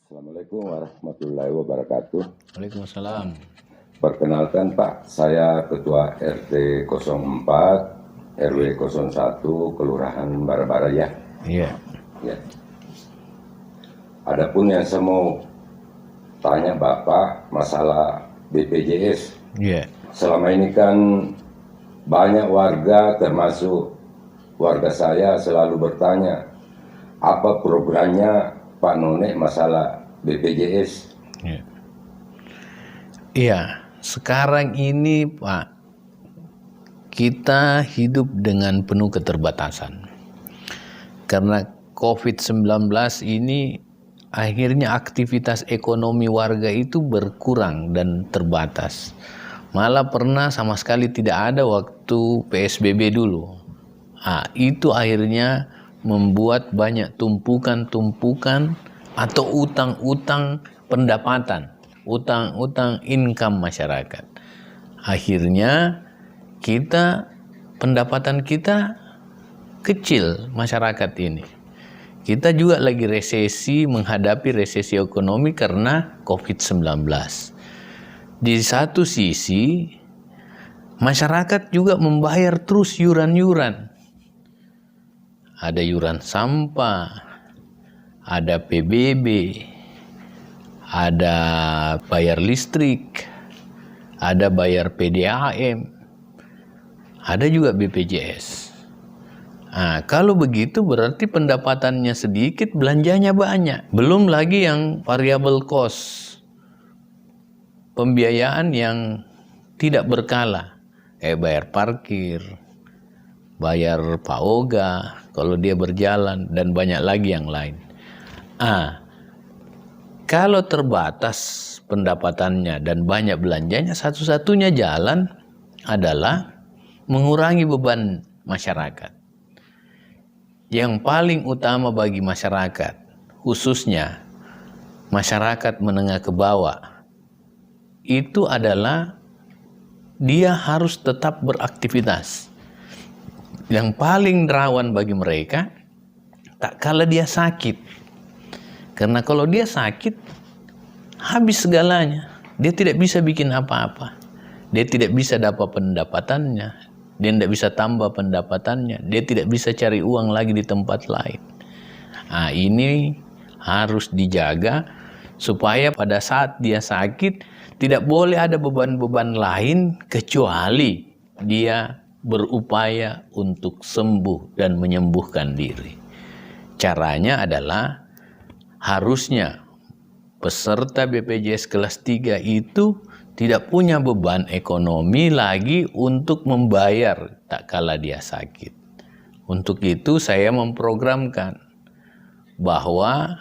Assalamualaikum warahmatullahi wabarakatuh. Waalaikumsalam. Perkenalkan Pak, saya Ketua RT 04 RW 01 Kelurahan Bara-Bara ya. Iya. Ya. Adapun yang saya mau tanya Bapak masalah BPJS. Iya. Selama ini kan banyak warga termasuk warga saya selalu bertanya apa programnya Pak None masalah BPJS. Iya. Iya, sekarang ini Pak, kita hidup dengan penuh keterbatasan. Karena COVID-19 ini akhirnya aktivitas ekonomi warga itu berkurang dan terbatas. Malah pernah sama sekali tidak ada waktu PSBB dulu. Itu akhirnya membuat banyak tumpukan-tumpukan atau utang-utang pendapatan, utang-utang income masyarakat. Akhirnya pendapatan kita kecil masyarakat ini. Kita juga lagi menghadapi resesi ekonomi karena COVID-19. Di satu sisi, masyarakat juga membayar terus yuran-yuran. Ada yuran sampah, ada PBB, ada bayar listrik, ada bayar PDAM, ada juga BPJS. Kalau begitu berarti pendapatannya sedikit, belanjanya banyak. Belum lagi yang variable cost, pembiayaan yang tidak berkala, kayak bayar parkir, bayar PAOGA kalau dia berjalan, dan banyak lagi yang lain. Kalau terbatas pendapatannya dan banyak belanjanya, satu-satunya jalan adalah mengurangi beban masyarakat. Yang paling utama bagi masyarakat, khususnya masyarakat menengah ke bawah, itu adalah dia harus tetap beraktivitas. Yang paling rawan bagi mereka, tak kala dia sakit. Karena kalau dia sakit, habis segalanya. Dia tidak bisa bikin apa-apa. Dia tidak bisa dapat pendapatannya. Dia tidak bisa tambah pendapatannya. Dia tidak bisa cari uang lagi di tempat lain. Ini harus dijaga supaya pada saat dia sakit, tidak boleh ada beban-beban lain kecuali dia berupaya untuk sembuh dan menyembuhkan diri. Caranya adalah harusnya peserta BPJS kelas 3 itu tidak punya beban ekonomi lagi untuk membayar tak kala dia sakit. Untuk itu saya memprogramkan bahwa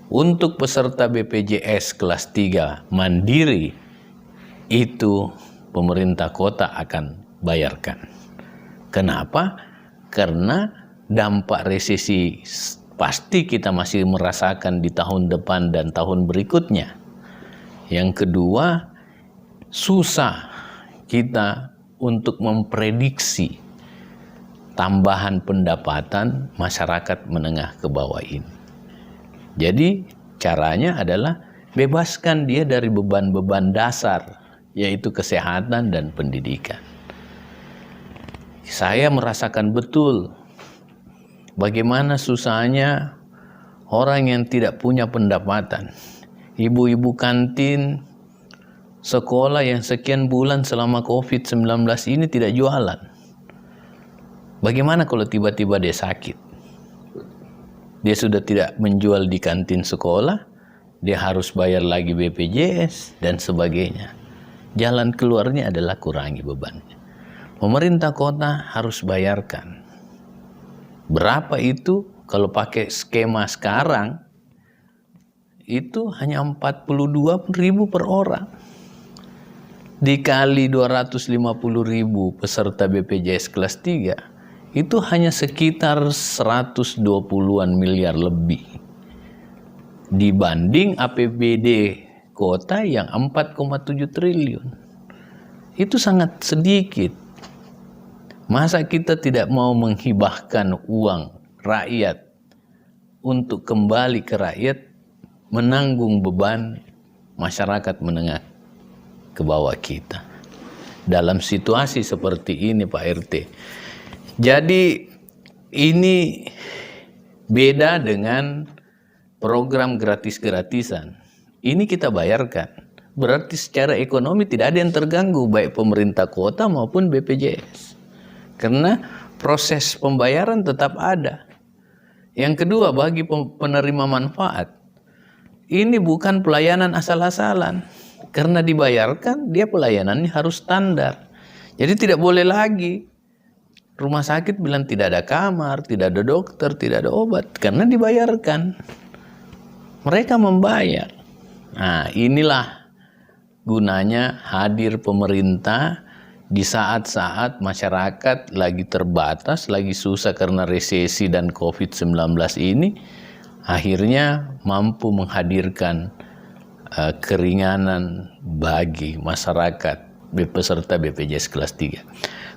untuk peserta BPJS kelas 3 mandiri itu pemerintah kota akan bayarkan. Kenapa? Karena dampak resesi pasti kita masih merasakan di tahun depan dan tahun berikutnya. Yang kedua, susah kita untuk memprediksi tambahan pendapatan masyarakat menengah ke bawah ini. Jadi caranya adalah bebaskan dia dari beban-beban dasar, yaitu kesehatan dan pendidikan. Saya merasakan betul bagaimana susahnya orang yang tidak punya pendapatan. Ibu-ibu kantin sekolah yang sekian bulan selama COVID-19 ini tidak jualan. Bagaimana kalau tiba-tiba dia sakit? Dia sudah tidak menjual di kantin sekolah, dia harus bayar lagi BPJS dan sebagainya. Jalan keluarnya adalah kurangi bebannya. Pemerintah kota harus bayarkan. Berapa itu? Kalau pakai skema sekarang, itu hanya 42.000 per orang. Dikali 250.000 peserta BPJS kelas 3, itu hanya sekitar 120-an miliar lebih. Dibanding APBD kota yang 4,7 triliun. Itu sangat sedikit. Masa kita tidak mau menghibahkan uang rakyat untuk kembali ke rakyat menanggung beban masyarakat menengah ke bawah kita dalam situasi seperti ini, Pak RT. Jadi ini beda dengan program gratis-gratisan. Ini kita bayarkan. Berarti secara ekonomi tidak ada yang terganggu, baik pemerintah kota maupun BPJS. Karena proses pembayaran tetap ada. Yang kedua, bagi penerima manfaat, ini bukan pelayanan asal-asalan. Karena dibayarkan, dia pelayanannya harus standar. Jadi tidak boleh lagi rumah sakit bilang tidak ada kamar, tidak ada dokter, tidak ada obat. Karena dibayarkan. Mereka membayar. Nah, inilah gunanya hadir pemerintah di saat-saat masyarakat lagi terbatas, lagi susah karena resesi dan COVID-19 ini, akhirnya mampu menghadirkan keringanan bagi masyarakat peserta BPJS kelas 3.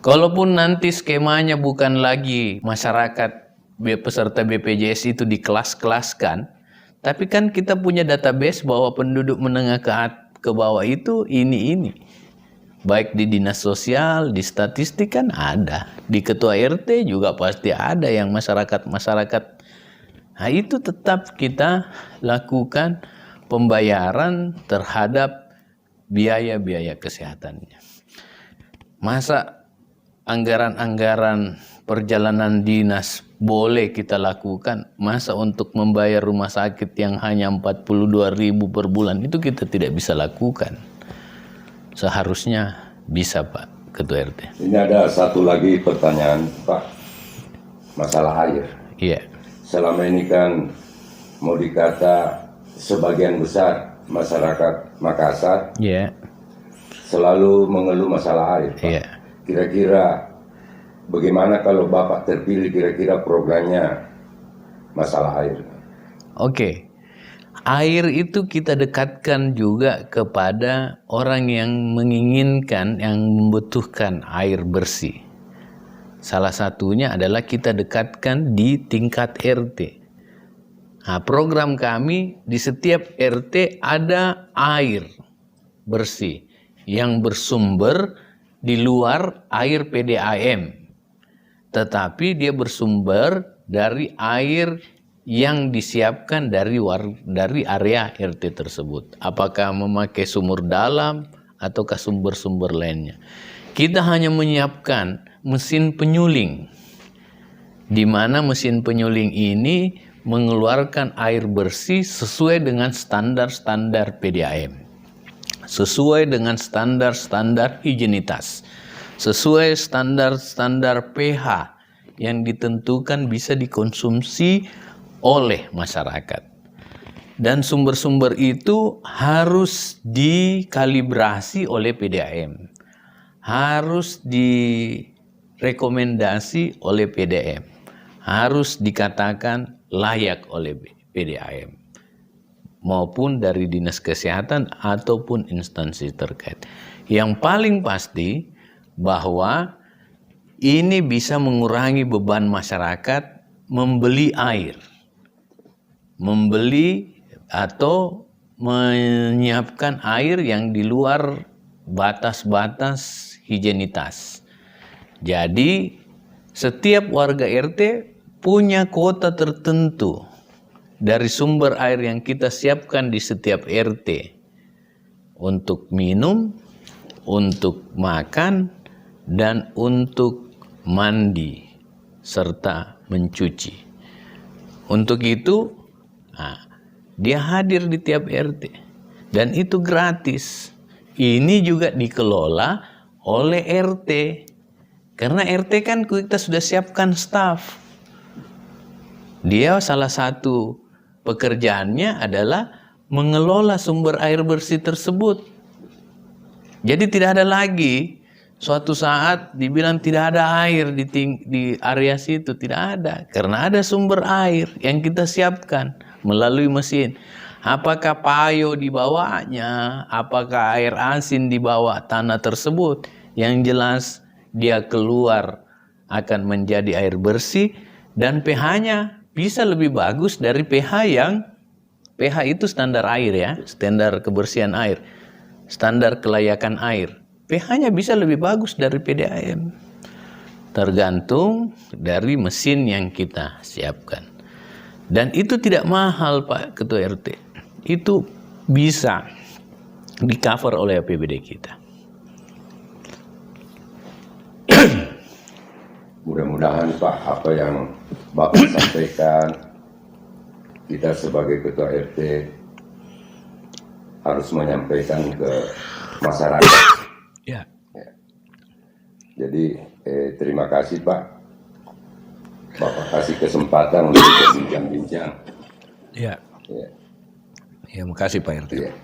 Kalaupun nanti skemanya bukan lagi masyarakat peserta BPJS itu dikelas-kelaskan, tapi kan kita punya database bahwa penduduk menengah ke bawah itu ini. Baik di dinas sosial, di statistik kan ada. Di ketua RT juga pasti ada yang masyarakat. Nah, itu tetap kita lakukan pembayaran terhadap biaya-biaya kesehatannya. Masa anggaran-anggaran perjalanan dinas boleh kita lakukan, masa untuk membayar rumah sakit yang hanya 42.000 per bulan itu kita tidak bisa lakukan. Seharusnya bisa, Pak Ketua RT. Ini ada satu lagi pertanyaan, Pak. Masalah air. Iya. Selama ini kan mau dikata sebagian besar masyarakat Makassar Iya. selalu mengeluh masalah air, Pak. Iya. Kira-kira bagaimana kalau Bapak terpilih, kira-kira programnya masalah air? Oke. Air itu kita dekatkan juga kepada orang yang menginginkan, yang membutuhkan air bersih. Salah satunya adalah kita dekatkan di tingkat RT. Nah, program kami di setiap RT ada air bersih yang bersumber di luar air PDAM. Tetapi dia bersumber dari air yang disiapkan dari area RT tersebut. Apakah memakai sumur dalam ataukah sumber-sumber lainnya. Kita hanya menyiapkan mesin penyuling, di mana mesin penyuling ini mengeluarkan air bersih sesuai dengan standar-standar PDAM, sesuai dengan standar-standar higienitas, sesuai standar-standar pH yang ditentukan bisa dikonsumsi oleh masyarakat. Dan sumber-sumber itu harus dikalibrasi oleh PDAM, harus direkomendasi oleh PDAM, harus dikatakan layak oleh PDAM maupun dari dinas kesehatan ataupun instansi terkait. Yang paling pasti bahwa ini bisa mengurangi beban masyarakat membeli air, membeli atau menyiapkan air yang di luar batas-batas higienitas. Jadi setiap warga RT punya kuota tertentu dari sumber air yang kita siapkan di setiap RT untuk minum, untuk makan, dan untuk mandi serta mencuci. Untuk itu, dia hadir di tiap RT dan itu gratis. Ini juga dikelola oleh RT karena RT kan kita sudah siapkan staf. Dia salah satu pekerjaannya adalah mengelola sumber air bersih tersebut. Jadi tidak ada lagi suatu saat dibilang tidak ada air di area situ, tidak ada. Karena ada sumber air yang kita siapkan melalui mesin. Apakah payo di bawahnya, apakah air asin di bawah tanah tersebut, yang jelas dia keluar akan menjadi air bersih dan pH-nya bisa lebih bagus dari pH yang pH itu standar air ya, standar kebersihan air, standar kelayakan air. pH-nya bisa lebih bagus dari PDAM. Tergantung dari mesin yang kita siapkan. Dan itu tidak mahal Pak Ketua RT. Itu bisa di-cover oleh APBD kita. Mudah-mudahan Pak, apa yang Bapak sampaikan, kita sebagai Ketua RT harus menyampaikan ke masyarakat. Ya. Jadi terima kasih Pak, Bapak kasih kesempatan untuk berbincang-bincang. Ya. Ya. Ya, makasih Pak RT. Ya.